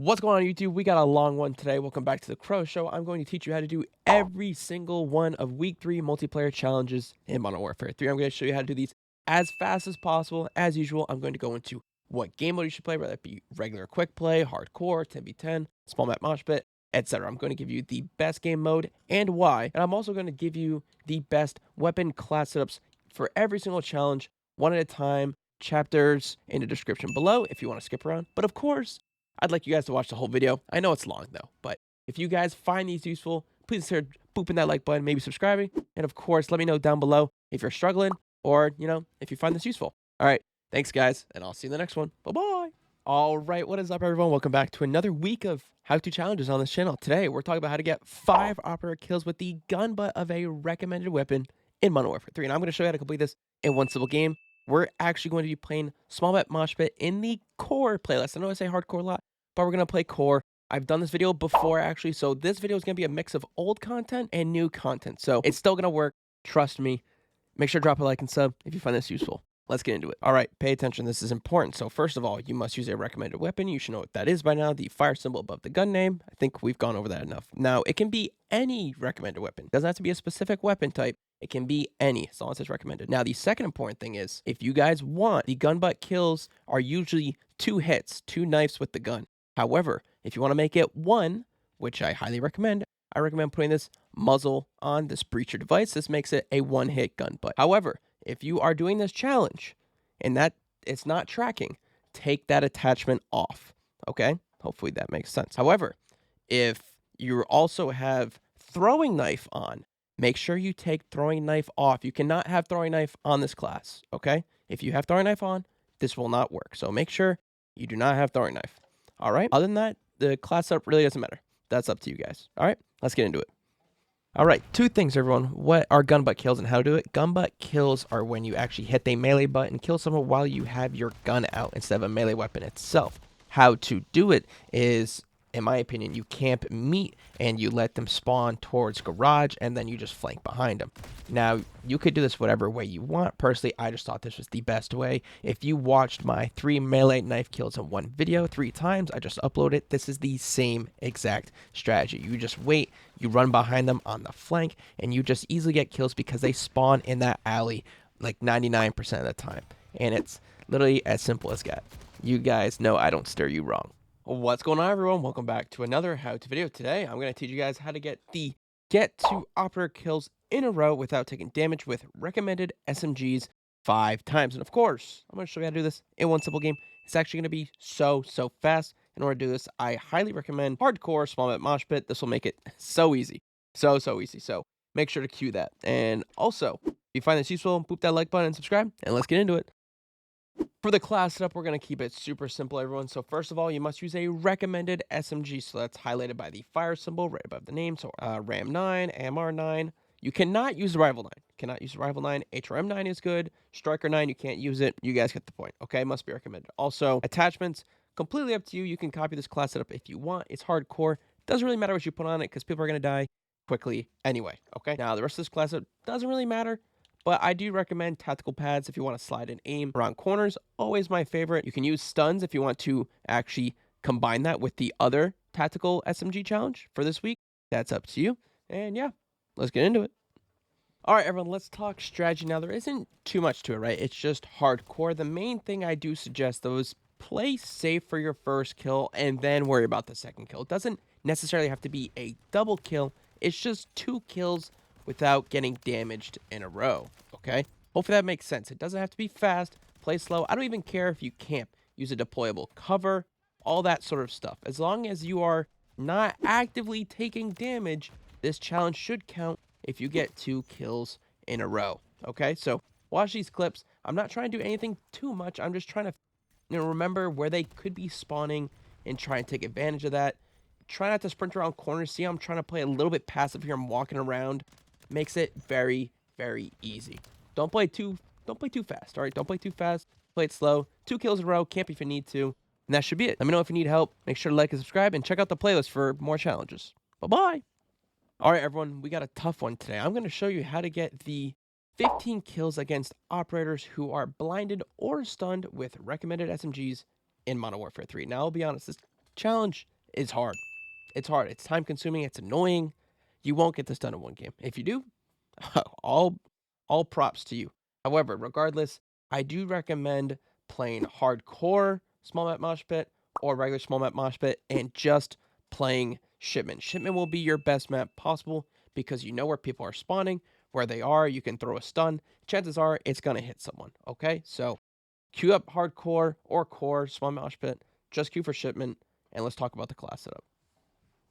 What's going on YouTube? We got a long one today. Welcome back to the Crow Show. I'm going to teach you how to do every single one of week 3 multiplayer challenges in Modern Warfare 3. I'm going to show you how to do these as fast as possible. As usual, I'm going to go into what game mode you should play, whether it be regular quick play, hardcore, 10v10, small map mosh pit, etc. I'm going to give you the best game mode and why. And I'm also going to give you the best weapon class setups for every single challenge, one at a time. Chapters in the description below if you want to skip around. But of course, I'd like you guys to watch the whole video. I know it's long though, but if you guys find these useful, please consider booping that like button, maybe subscribing. And of course, let me know down below if you're struggling or, if you find this useful. All right. Thanks guys. And I'll see you in the next one. Bye-bye. All right. What is up everyone? Welcome back to another week of how-to challenges on this channel. Today, we're talking about how to get 5 operator kills with the gun butt of a recommended weapon in Modern Warfare 3. And I'm going to show you how to complete this in one simple game. We're actually going to be playing small map mosh pit in the core playlist. I know I say hardcore a lot, but we're going to play core. I've done this video before actually, so this video is going to be a mix of old content and new content. So it's still going to work. Trust me. Make sure to drop a like and sub if you find this useful. Let's get into it. All right, pay attention. This is important. So first of all, you must use a recommended weapon. You should know what that is by now. The fire symbol above the gun name. I think we've gone over that enough. Now, it can be any recommended weapon. It doesn't have to be a specific weapon type. It can be any, as long as it's recommended. Now, the second important thing is, if you guys want, the gun butt kills are usually 2 hits, 2 knives with the gun. However, if you want to make it 1, which I highly recommend, I recommend putting this muzzle on this breacher device. This makes it a 1-hit gun butt. However, if you are doing this challenge and that it's not tracking, take that attachment off, okay? Hopefully that makes sense. However, if you also have throwing knife on, make sure you take throwing knife off. You cannot have throwing knife on this class, okay? If you have throwing knife on, this will not work. So make sure you do not have throwing knife, all right? Other than that, the class setup really doesn't matter. That's up to you guys, all right? Let's get into it. All right, 2 things, everyone. What are gun butt kills and how to do it? Gun butt kills are when you actually hit the melee button, kill someone while you have your gun out instead of a melee weapon itself. How to do it is, in my opinion, you camp meat and you let them spawn towards garage and then you just flank behind them. Now, you could do this whatever way you want. Personally, I just thought this was the best way. If you watched my 3 melee knife kills in one video 3 times, I just uploaded it. This is the same exact strategy. You just wait, you run behind them on the flank, and you just easily get kills because they spawn in that alley like 99% of the time. And it's literally as simple as that. You guys know I don't steer you wrong. What's going on everyone? Welcome back to another how-to video. Today I'm going to teach you guys how to get 2 operator kills in a row without taking damage with recommended SMGs 5 times. And of course, I'm going to show you how to do this in one simple game. It's actually going to be so fast. In order to do this, I highly recommend hardcore small map mosh pit. This will make it so easy. So easy. So make sure to cue that. And also, if you find this useful, boop that like button and subscribe, and let's get into it. For the class setup, we're going to keep it super simple, everyone. So first of all, you must use a recommended SMG. So that's highlighted by the fire symbol right above the name. So RAM 9, AMR 9. You cannot use the Rival 9. Cannot use the Rival 9. HRM 9 is good. Striker 9, you can't use it. You guys get the point, okay? Must be recommended. Also, attachments, completely up to you. You can copy this class setup if you want. It's hardcore. Doesn't really matter what you put on it because people are going to die quickly anyway, okay? Now, the rest of this class setup doesn't really matter. But I do recommend tactical pads if you want to slide and aim around corners. Always my favorite. You can use stuns if you want to actually combine that with the other tactical SMG challenge for this week. That's up to you. And yeah, let's get into it. All right, everyone, let's talk strategy now. There isn't too much to it, right? It's just hardcore. The main thing I do suggest, though, is play safe for your first kill and then worry about the second kill. It doesn't necessarily have to be a double kill. It's just 2 kills without getting damaged in a row, okay? Hopefully that makes sense. It doesn't have to be fast. Play slow. I don't even care if you camp. Use a deployable cover, all that sort of stuff. As long as you are not actively taking damage, this challenge should count if you get 2 kills in a row, okay? So watch these clips. I'm not trying to do anything too much. I'm just trying to remember where they could be spawning and try and take advantage of that. Try not to sprint around corners. See, I'm trying to play a little bit passive here. I'm walking around. Makes it very easy. Don't play too fast, all right? Don't play too fast. Play it slow. 2 kills in a row. Camp if you need to. And that should be it. Let me know if you need help. Make sure to like and subscribe and check out the playlist for more challenges. Bye-bye. All right, everyone. We got a tough one today. I'm going to show you how to get the 15 kills against operators who are blinded or stunned with recommended SMGs in Modern Warfare 3. Now, I'll be honest. This challenge is hard. It's hard. It's time consuming. It's annoying. You won't get this done in one game. If you do, all all props to you. However, regardless, I do recommend playing hardcore small map mosh pit or regular small map mosh pit and just playing shipment. Shipment will be your best map possible because you know where people are spawning, where they are. You can throw a stun. Chances are it's gonna hit someone. Okay, so queue up hardcore or core small mosh pit. Just queue for shipment, and let's talk about the class setup.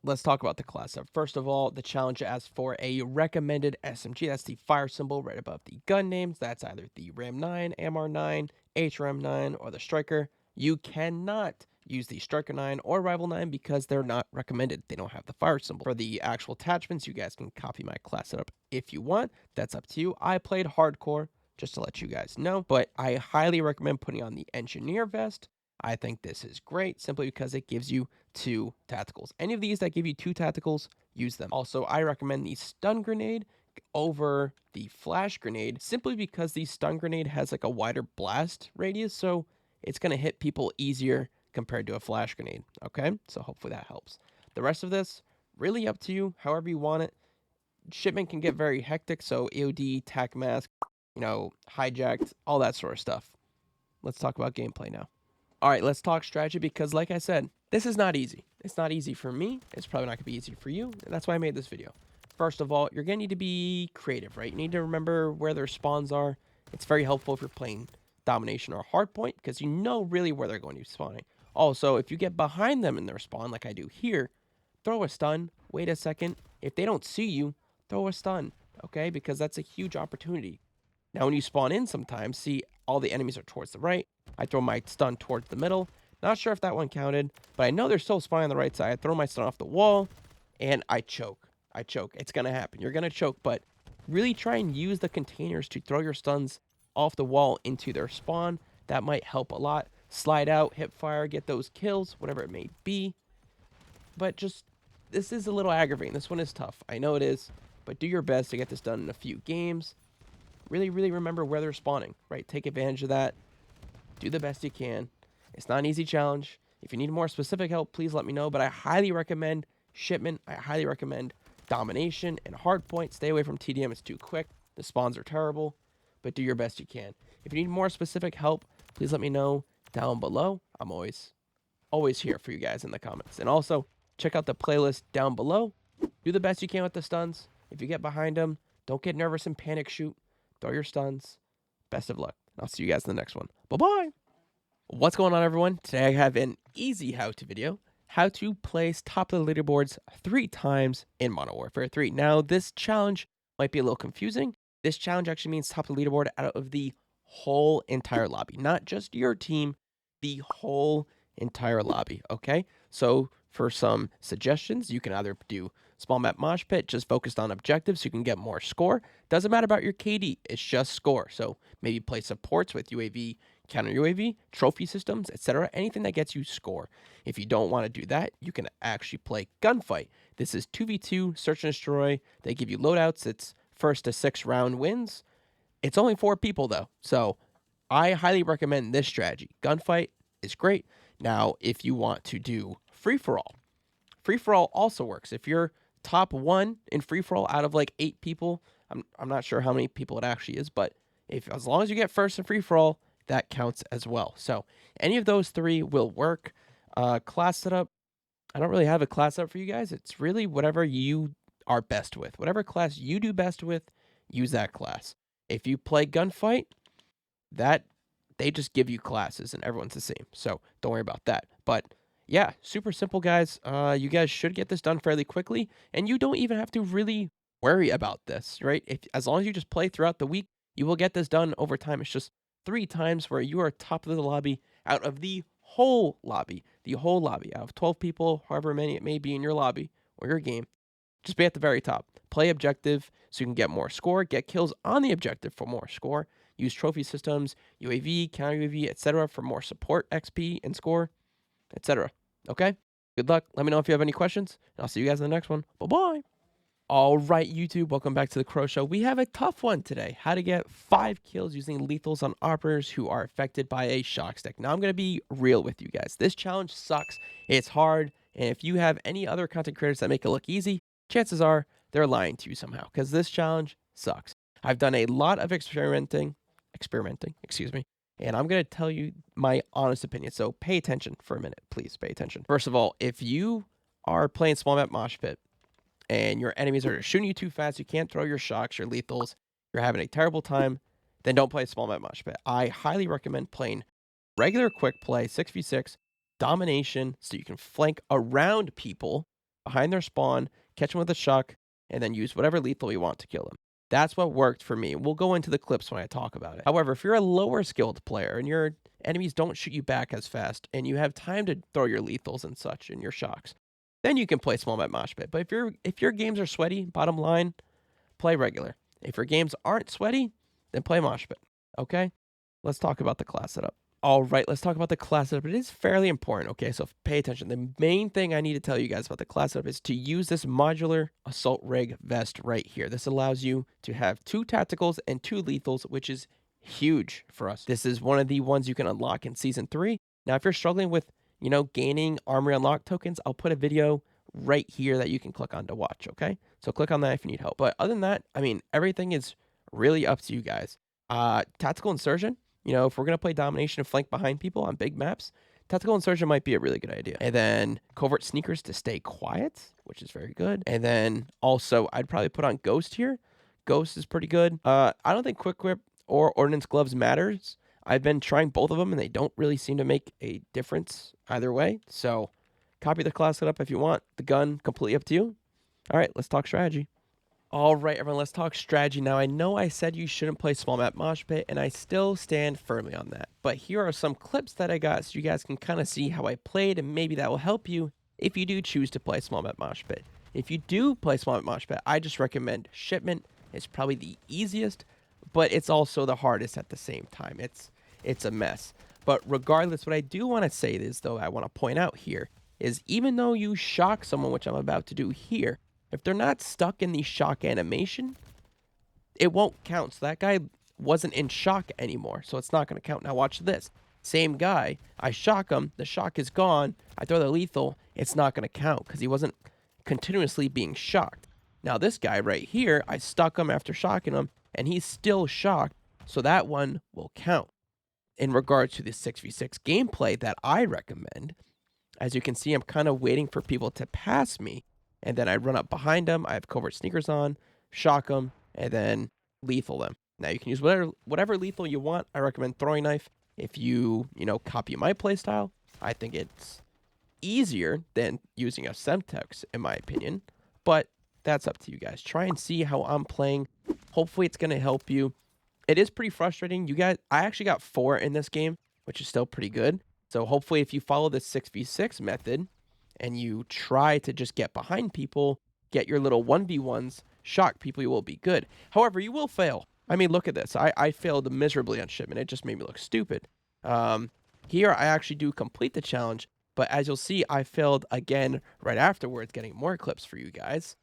Let's talk about the class setup. First of all, the challenge asks for a recommended SMG. That's the fire symbol right above the gun names. That's either the RAM9, MR9, HRM9, or the Striker. You cannot use the Striker 9 or Rival 9 because they're not recommended. They don't have the fire symbol. For the actual attachments, you guys can copy my class setup if you want. That's up to you. I played hardcore just to let you guys know, but I highly recommend putting on the engineer vest. I think this is great simply because it gives you 2 tacticals. Any of these that give you 2 tacticals, use them. Also, I recommend the stun grenade over the flash grenade simply because the stun grenade has like a wider blast radius, so it's going to hit people easier compared to a flash grenade. Okay, so hopefully that helps. The rest of this, really up to you, however you want it. Shipment can get very hectic, so EOD, tac mask, hijacked, all that sort of stuff. Let's talk about gameplay now. All right, let's talk strategy because, like I said, this is not easy. It's not easy for me. It's probably not going to be easy for you, and that's why I made this video. First of all, you're going to need to be creative, right? You need to remember where their spawns are. It's very helpful if you're playing domination or hardpoint because you know really where they're going to be spawning. Also, if you get behind them in their spawn, like I do here, throw a stun, wait a second. If they don't see you, throw a stun, okay? Because that's a huge opportunity. Now, when you spawn in sometimes, see all the enemies are towards the right. I throw my stun towards the middle. Not sure if that one counted, but I know they're still spawning on the right side. I throw my stun off the wall, and I choke. It's going to happen. You're going to choke, but really try and use the containers to throw your stuns off the wall into their spawn. That might help a lot. Slide out, hip fire, get those kills, whatever it may be. But just, this is a little aggravating. This one is tough. I know it is, but do your best to get this done in a few games. Really, really remember where they're spawning, right? Take advantage of that. Do the best you can. It's not an easy challenge. If you need more specific help, please let me know. But I highly recommend shipment. I highly recommend domination and hardpoint. Stay away from TDM. It's too quick. The spawns are terrible. But do your best you can. If you need more specific help, please let me know down below. I'm always here for you guys in the comments. And also, check out the playlist down below. Do the best you can with the stuns. If you get behind them, don't get nervous and panic shoot. Throw your stuns. Best of luck. I'll see you guys in the next one. Bye-bye. What's going on, everyone? Today I have an easy how-to video. How to place top of the leaderboards 3 times in Modern Warfare 3. Now, this challenge might be a little confusing. This challenge actually means top of the leaderboard out of the whole entire lobby. Not just your team, the whole entire lobby, okay? So, for some suggestions, you can either do small map mosh pit, just focused on objectives so you can get more score. Doesn't matter about your KD, it's just score. So maybe play supports with UAV, counter UAV, trophy systems, etc. Anything that gets you score. If you don't want to do that, you can actually play gunfight. This is 2v2, search and destroy. They give you loadouts. It's 1st to 6th round wins. It's only 4 people though. So I highly recommend this strategy. Gunfight is great. Now, if you want to do free-for-all, free-for-all also works. If you're top 1 in free-for-all out of like 8 people, I'm not sure how many people it actually is, but as long as you get first in free-for-all, that counts as well. So any of those 3 will work. Class setup, I don't really have a class setup for you guys. It's really whatever you are best with. Whatever class you do best with, use that class. If you play gunfight, that they just give you classes and everyone's the same. So don't worry about that. But yeah, super simple, guys. You guys should get this done fairly quickly, and you don't even have to really worry about this, right? As long as you just play throughout the week, you will get this done over time. It's just 3 times where you are top of the lobby out of the whole lobby. The whole lobby out of 12 people, however many it may be in your lobby or your game. Just be at the very top. Play objective so you can get more score. Get kills on the objective for more score. Use trophy systems, UAV, counter UAV, etc. for more support XP and score, etc. Okay? Good luck. Let me know if you have any questions, and I'll see you guys in the next one. Bye-bye. All right, YouTube, welcome back to the Crow Show. We have a tough one today. How to get 5 kills using lethals on operators who are affected by a shock stick. Now, I'm going to be real with you guys. This challenge sucks. It's hard. And if you have any other content creators that make it look easy, chances are they're lying to you somehow because this challenge sucks. I've done a lot of experimenting, excuse me, and I'm going to tell you my honest opinion. So pay attention for a minute. Please pay attention. First of all, if you are playing small map mosh pit, and your enemies are shooting you too fast, you can't throw your shocks, your lethals, you're having a terrible time, then don't play small map mosh pit. I highly recommend playing regular quick play, 6v6, domination, so you can flank around people behind their spawn, catch them with a shock, and then use whatever lethal you want to kill them. That's what worked for me. We'll go into the clips when I talk about it. However, if you're a lower skilled player and your enemies don't shoot you back as fast, and you have time to throw your lethals and such and your shocks, then you can play small map mosh pit. But if your games are sweaty, bottom line, play regular. If your games aren't sweaty, then play mosh pit. Okay? Let's talk about the class setup. All right, let's talk about the class setup. It is fairly important, okay? So pay attention. The main thing I need to tell you guys about the class setup is to use this modular assault rig vest right here. This allows you to have 2 tacticals and 2 lethals, which is huge for us. This is one of the ones you can unlock in Season 3. Now, if you're struggling with gaining armory unlock tokens, I'll put a video right here that you can click on to watch, okay? So click on that if you need help. But other than that, I mean, everything is really up to you guys. Tactical insertion, if we're going to play domination and flank behind people on big maps, tactical insertion might be a really good idea. And then covert sneakers to stay quiet, which is very good. And then also, I'd probably put on Ghost here. Ghost is pretty good. I don't think Quick Whip or Ordnance Gloves matters. I've been trying both of them, and they don't really seem to make a difference either way. So copy the class setup if you want. The gun, completely up to you. All right, let's talk strategy. All right, everyone, let's talk strategy. Now, I know I said you shouldn't play small map mosh pit, and I still stand firmly on that. But here are some clips that I got so you guys can kind of see how I played, and maybe that will help you if you do choose to play small map mosh pit. If you do play small map mosh pit, I just recommend shipment. It's probably the easiest, but it's also the hardest at the same time. It's a mess. But regardless, what I do want to say is, though, I want to point out here is even though you shock someone, which I'm about to do here, if they're not stuck in the shock animation, it won't count. So that guy wasn't in shock anymore, so it's not going to count. Now watch this. Same guy, I shock him, the shock is gone, I throw the lethal, it's not going to count because he wasn't continuously being shocked. Now this guy right here, I stuck him after shocking him, and he's still shocked, so that one will count. In regards to the 6v6 gameplay that I recommend, as you can see, I'm kind of waiting for people to pass me, and then I run up behind them, I have covert sneakers on, shock them, and then lethal them. Now you can use whatever lethal you want. I recommend throwing knife. If you copy my playstyle, I think it's easier than using a Semtex, in my opinion, but that's up to you guys. Try and see how I'm playing. Hopefully it's going to help you. It is pretty frustrating. You guys, I actually got 4 in this game, which is still pretty good. So hopefully if you follow this 6v6 method and you try to just get behind people, get your little 1v1s, shock people, you will be good. However, you will fail. I mean, look at this. I failed miserably on shipment. It just made me look stupid. Here, I actually do complete the challenge, but as you'll see, I failed again right afterwards, getting more clips for you guys.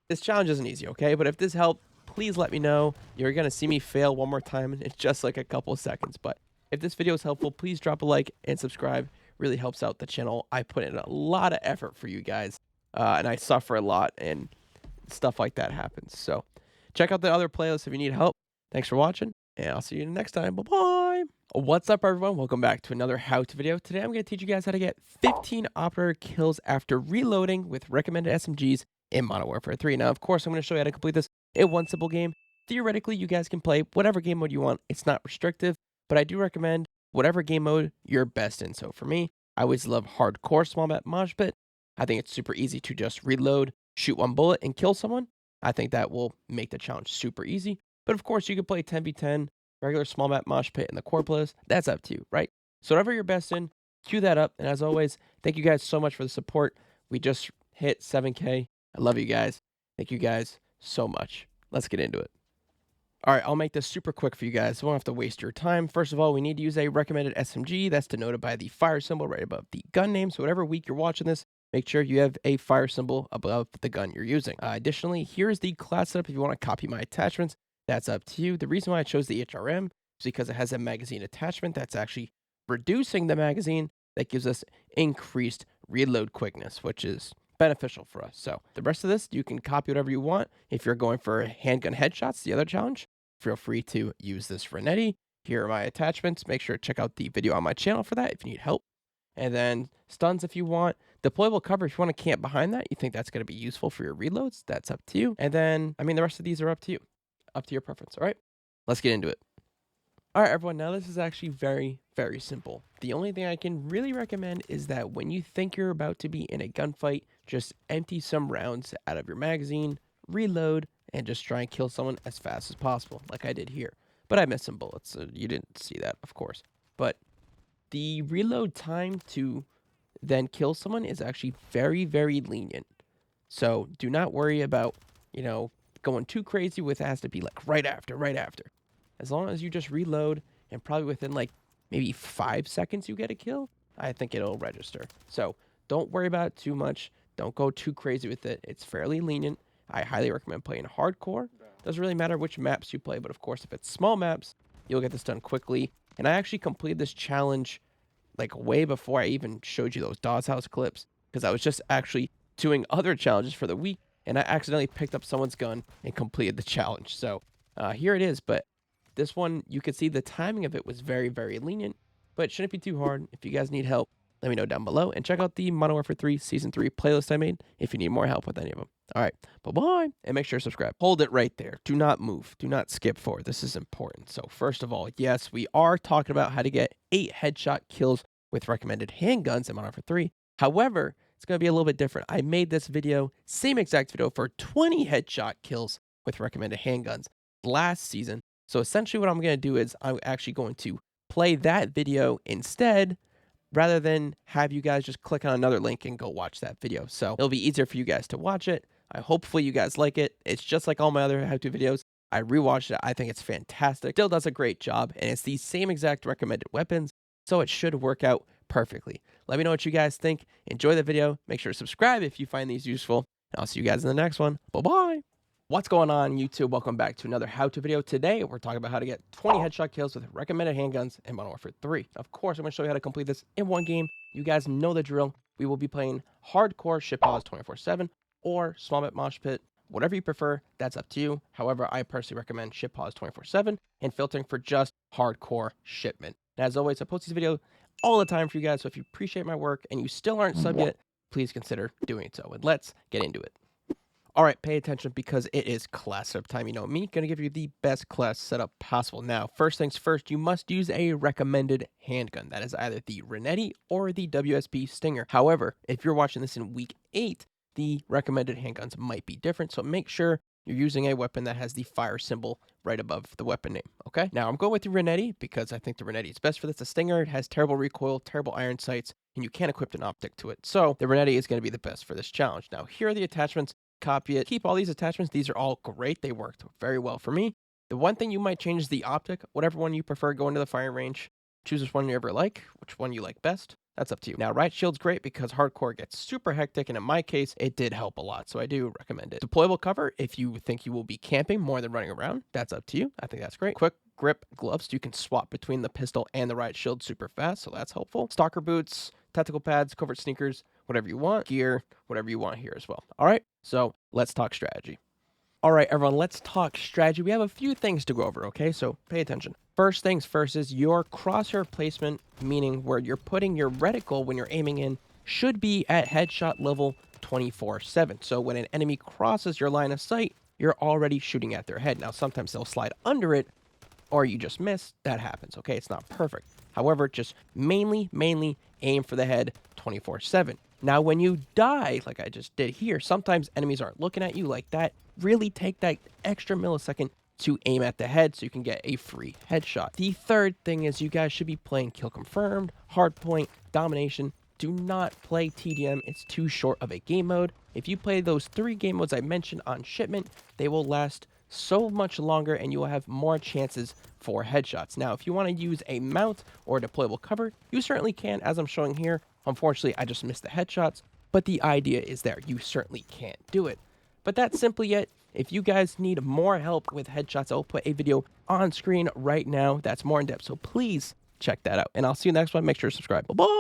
This challenge isn't easy, okay? But if this helped, please let me know. You're going to see me fail one more time in just like a couple of seconds. But if this video is helpful, please drop a like and subscribe. Really helps out the channel. I put in a lot of effort for you guys, and I suffer a lot, and stuff like that happens. So check out the other playlists if you need help. Thanks for watching, and I'll see you next time. Bye-bye. What's up, everyone? Welcome back to another how-to video. Today, I'm going to teach you guys how to get 15 operator kills after reloading with recommended SMGs in Modern Warfare 3. Now, of course, I'm going to show you how to complete this in one simple game. Theoretically, you guys can play whatever game mode you want. It's not restrictive, but I do recommend whatever game mode you're best in. So for me, I always love hardcore small map mosh pit. I think it's super easy to just reload, shoot one bullet, and kill someone. I think that will make the challenge super easy. But of course, you can play 10v10, regular small map mosh pit in the core playlist. That's up to you, right? So whatever you're best in, cue that up. And as always, thank you guys so much for the support. We just hit 7K. I love you guys. Thank you guys so much. Let's get into it. All right, I'll make this super quick for you guys. So we won't have to waste your time. First of all, we need to use a recommended SMG. That's denoted by the fire symbol right above the gun name. So whatever week you're watching this, make sure you have a fire symbol above the gun you're using. Additionally, here's the class setup if you want to copy my attachments. That's up to you. The reason why I chose the HRM is because it has a magazine attachment that's actually reducing the magazine that gives us increased reload quickness, which is beneficial for us. So the rest of this, you can copy whatever you want. If you're going for handgun headshots, the other challenge, feel free to use this Renetti. Here are my attachments. Make sure to check out the video on my channel for that if you need help. And then stuns if you want. Deployable cover, if you want to camp behind that, you think that's going to be useful for your reloads, that's up to you. And then, I mean, the rest of these are up to you, up to your preference. All right, let's get into it. All right, everyone, now this is actually very, very simple. The only thing I can really recommend is that when you think you're about to be in a gunfight, just empty some rounds out of your magazine, reload, and just try and kill someone as fast as possible, like I did here. But I missed some bullets, so you didn't see that, of course. But the reload time to then kill someone is actually very, very lenient. So do not worry about, going too crazy with it has to be like right after. As long as you just reload and probably within like maybe 5 seconds you get a kill, I think it'll register. So don't worry about it too much. Don't go too crazy with it. It's fairly lenient. I highly recommend playing hardcore. Doesn't really matter which maps you play, but of course, if it's small maps, you'll get this done quickly. And I actually completed this challenge like way before I even showed you those Dawes House clips, because I was just actually doing other challenges for the week, and I accidentally picked up someone's gun and completed the challenge. So here it is, but this one, you can see the timing of it was very, very lenient, but it shouldn't be too hard. If you guys need help, let me know down below, and check out the Modern Warfare 3 Season 3 playlist I made if you need more help with any of them. All right, bye-bye, and make sure to subscribe. Hold it right there. Do not move. Do not skip forward. This is important. So first of all, yes, we are talking about how to get 8 headshot kills with recommended handguns in Modern Warfare 3. However, it's going to be a little bit different. I made this video, same exact video, for 20 headshot kills with recommended handguns last season. So essentially what I'm going to do is I'm actually going to play that video instead, rather than have you guys just click on another link and go watch that video. So it'll be easier for you guys to watch it. Hopefully you guys like it. It's just like all my other how-to videos. I rewatched it. I think it's fantastic. Still does a great job, and it's the same exact recommended weapons, so it should work out perfectly. Let me know what you guys think. Enjoy the video. Make sure to subscribe if you find these useful, and I'll see you guys in the next one. Bye-bye. What's going on, YouTube? Welcome back to another how-to video. Today, we're talking about how to get 20 headshot kills with recommended handguns in Modern Warfare 3. Of course, I'm going to show you how to complete this in one game. You guys know the drill. We will be playing hardcore ship pause 24/7 or small map mosh pit. Whatever you prefer, that's up to you. However, I personally recommend ship pause 24/7 and filtering for just hardcore shipment. And as always, I post these videos all the time for you guys. So if you appreciate my work and you still aren't subbed yet, please consider doing so. And let's get into it. All right, pay attention because it is class setup time. You know me, going to give you the best class setup possible. Now, first things first, you must use a recommended handgun. That is either the Renetti or the WSB Stinger. However, if you're watching this in week 8, the recommended handguns might be different. So make sure you're using a weapon that has the fire symbol right above the weapon name, okay? Now, I'm going with the Renetti because I think the Renetti is best for this. The Stinger, it has terrible recoil, terrible iron sights, and you can't equip an optic to it. So the Renetti is going to be the best for this challenge. Now, here are the attachments. Copy it. Keep all these attachments. These are all great. They worked very well for me. The one thing you might change is the optic. Whatever one you prefer, go into the firing range. Choose which one you ever like, which one you like best. That's up to you. Now, riot shield's great because hardcore gets super hectic, and in my case, it did help a lot, so I do recommend it. Deployable cover, if you think you will be camping more than running around, that's up to you. I think that's great. Quick grip gloves, so you can swap between the pistol and the riot shield super fast, so that's helpful. Stalker boots, tactical pads, covert sneakers, whatever you want. Gear, whatever you want here as well. All right, so let's talk strategy. All right, everyone, let's talk strategy. We have a few things to go over, okay? So pay attention. First things first is your crosshair placement, meaning where you're putting your reticle when you're aiming in, should be at headshot level 24/7. So when an enemy crosses your line of sight, you're already shooting at their head. Now, sometimes they'll slide under it, or you just miss. That happens, okay? It's not perfect. However, just mainly aim for the head 24/7. Now, when you die, like I just did here, sometimes enemies aren't looking at you like that. Really take that extra millisecond to aim at the head so you can get a free headshot. The third thing is you guys should be playing kill confirmed, hardpoint, domination. Do not play TDM. It's too short of a game mode. If you play those 3 game modes I mentioned on shipment, they will last so much longer and you will have more chances for headshots. Now, if you want to use a mount or a deployable cover, you certainly can, as I'm showing here. Unfortunately, I just missed the headshots, but the idea is there. You certainly can't do it. But that's simply it. If you guys need more help with headshots, I'll put a video on screen right now that's more in depth. So please check that out. And I'll see you next one. Make sure to subscribe. Bye-bye.